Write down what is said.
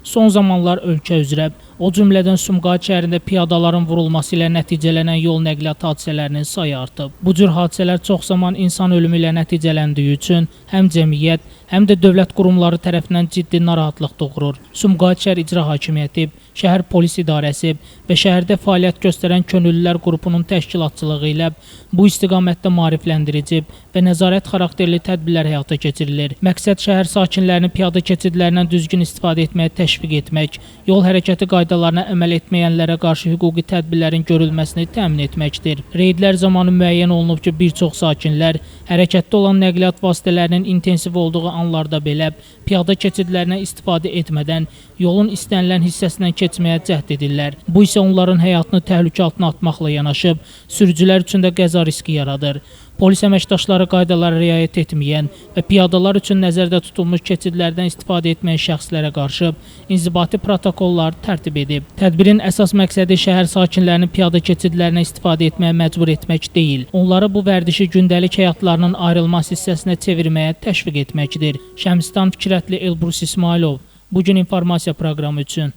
Son zamanlar ölkə üzrə, o cümlədən Sumqayıt şəhərində piyadaların vurulması ilə nəticələnən yol nəqliyyat hadisələrinin sayı artıb. Bu cür hadisələr çox zaman insan ölümü ilə nəticələndiyi üçün həm cəmiyyət, həm də dövlət qurumları tərəfindən ciddi narahatlıq doğurur. Sumqayıt şəhər İcra Hakimiyyəti, şəhər polis idarəsi və şəhərdə fəaliyyət göstərən könüllülər qrupunun təşkilatçılığı ilə bu istiqamətdə maarifləndirici və nəzarət xarakterli tədbirlər həyata keçirilir. Məqsəd şəhər sakinlərini piyada keçidlərindən düzgün istifadə etməyə təşviq etmək, yol hərəkəti qaydalarına əməl etməyənlərə qarşı hüquqi tədbirlərin görülməsini təmin etməkdir. Reydlər zamanı müəyyən olunub ki, bir çox sakinlər hərəkətdə olan nəqliyyat vasitələrinin intensiv olduğu anlarda belə piyada keçidlərinə istifadə etmədən yolun istənilən hissəsindən keçməyə cəhd edirlər. Bu isə onların həyatını təhlükə altına atmaqla yanaşıb, sürücülər üçün də qəza riski yaradır. Polis əməkdaşları qaydalara riayət etməyən və piyadalar üçün nəzərdə tutulmuş keçidlərdən istifadə etməyən şəxslərə qarşı inzibati protokollar tərtib edib. Tədbirin əsas məqsədi şəhər sakinlərini piyada keçidlərinə istifadə etməyə məcbur etmək deyil, onları bu vərdişi gündəlik həyatlarının ayrılmaz hissəsinə çevirməyə təşviq etməkdir. Şəmstan Fikrətli, Elbrus İsmailov, Bugün informasiya proqramı üçün.